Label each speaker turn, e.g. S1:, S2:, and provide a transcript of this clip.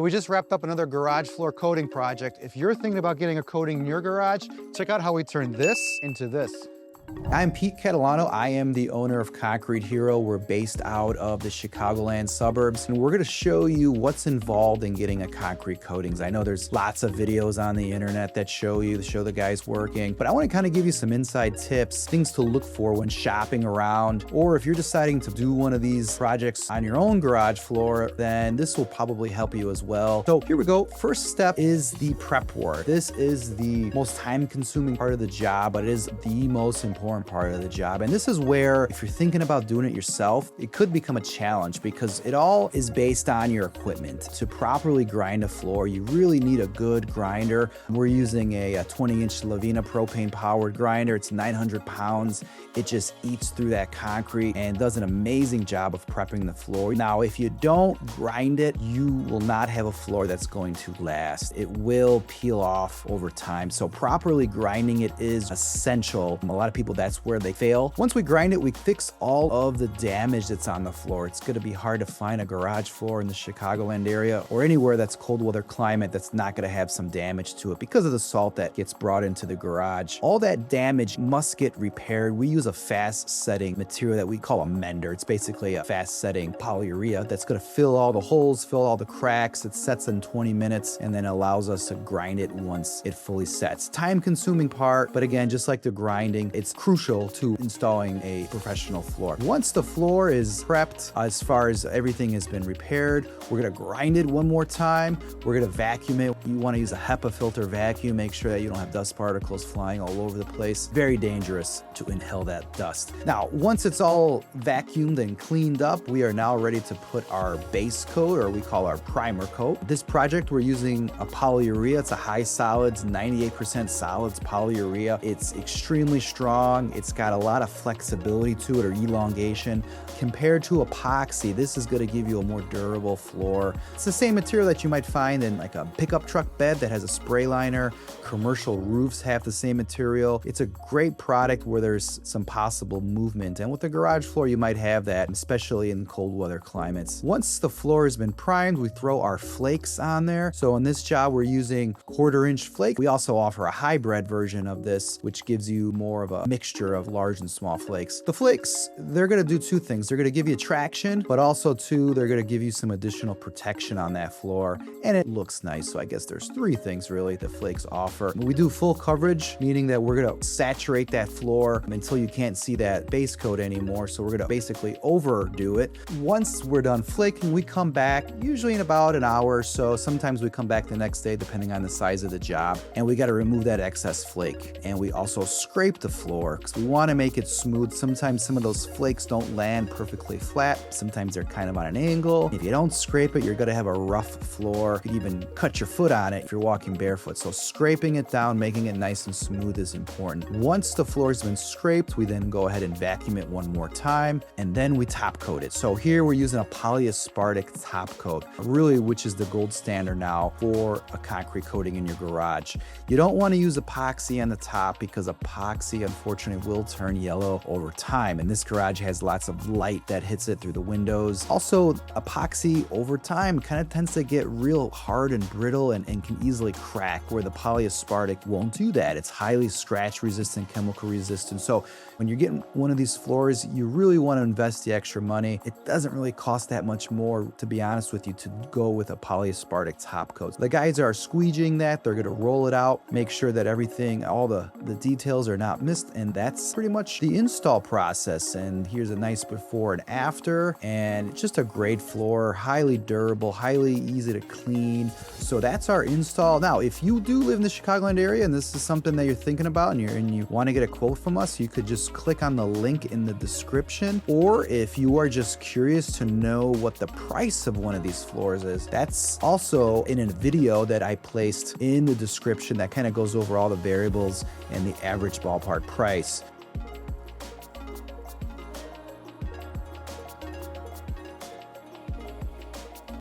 S1: We just wrapped up another garage floor coating project. If you're thinking about getting a coating in your garage, check out how we turn this into this. I'm Pete Catalano. I am the owner of Concrete Hero. We're based out of the Chicagoland suburbs, and we're gonna show you what's involved in getting a concrete coatings. I know there's lots of videos on the internet that show the guys working, but I wanna kind of give you some inside tips, things to look for when shopping around, or if you're deciding to do one of these projects on your own garage floor, then this will probably help you as well. So here we go. First step is the prep work. This is the most time-consuming part of the job, but it is the most important part of the job. And this is where, if you're thinking about doing it yourself, it could become a challenge because it all is based on your equipment. To properly grind a floor, you really need a good grinder. We're using a 20-inch Lavina propane-powered grinder. It's 900 pounds. It just eats through that concrete and does an amazing job of prepping the floor. Now, if you don't grind it, you will not have a floor that's going to last. It will peel off over time. So properly grinding it is essential. A lot of people, that's where they fail. Once we grind it, we fix all of the damage that's on the floor. It's going to be hard to find a garage floor in the Chicagoland area or anywhere that's cold weather climate that's not going to have some damage to it because of the salt that gets brought into the garage. All that damage must get repaired. We use a fast setting material that we call a mender. It's basically a fast setting polyurea that's going to fill all the holes, fill all the cracks. It sets in 20 minutes and then allows us to grind it once it fully sets. Time consuming part, but again, just like the grinding, it's crucial to installing a professional floor. Once the floor is prepped, as far as everything has been repaired, we're gonna grind it one more time. We're gonna vacuum it. You wanna use a HEPA filter vacuum. Make sure that you don't have dust particles flying all over the place. Very dangerous to inhale that dust. Now, once it's all vacuumed and cleaned up, we are now ready to put our base coat, or we call our primer coat. This project, we're using a polyurea. It's a high solids, 98% solids polyurea. It's extremely strong. It's got a lot of flexibility to it, or elongation. Compared to epoxy, this is going to give you a more durable floor. It's the same material that you might find in like a pickup truck bed that has a spray liner. Commercial roofs have the same material. It's a great product where there's some possible movement. And with the garage floor, you might have that, especially in cold weather climates. Once the floor has been primed, we throw our flakes on there. So in this job, we're using 1/4-inch flake. We also offer a hybrid version of this, which gives you more of a mixture of large and small flakes. The flakes, they're gonna do two things. They're gonna give you traction, but also two, they're gonna give you some additional protection on that floor. And it looks nice. So I guess there's three things really the flakes offer. We do full coverage, meaning that we're gonna saturate that floor until you can't see that base coat anymore. So we're gonna basically overdo it. Once we're done flaking, we come back, usually in about an hour or so. Sometimes we come back the next day, depending on the size of the job. And we gotta remove that excess flake. And we also scrape the floor because we want to make it smooth. Sometimes some of those flakes don't land perfectly flat. Sometimes they're kind of on an angle. If you don't scrape it, you're going to have a rough floor. You could even cut your foot on it if you're walking barefoot. So scraping it down, making it nice and smooth is important. Once the floor's been scraped, we then go ahead and vacuum it one more time, and then we top coat it. So here we're using a polyaspartic top coat, really, which is the gold standard now for a concrete coating in your garage. You don't want to use epoxy on the top because epoxy, unfortunately, will turn yellow over time. And this garage has lots of light that hits it through the windows. Also, epoxy over time kind of tends to get real hard and brittle and can easily crack, where the polyaspartic won't do that. It's highly scratch resistant, chemical resistant. So when you're getting one of these floors, you really want to invest the extra money. It doesn't really cost that much more, to be honest with you, to go with a polyaspartic top coat. The guys are squeegeeing that. They're going to roll it out, make sure that everything, all the details are not missed. And that's pretty much the install process. And here's a nice before and after, and just a great floor, highly durable, highly easy to clean. So that's our install. Now, if you do live in the Chicagoland area and this is something that you're thinking about and you want to get a quote from us, you could just click on the link in the description. Or if you are just curious to know what the price of one of these floors is, that's also in a video that I placed in the description that kind of goes over all the variables and the average ballpark price.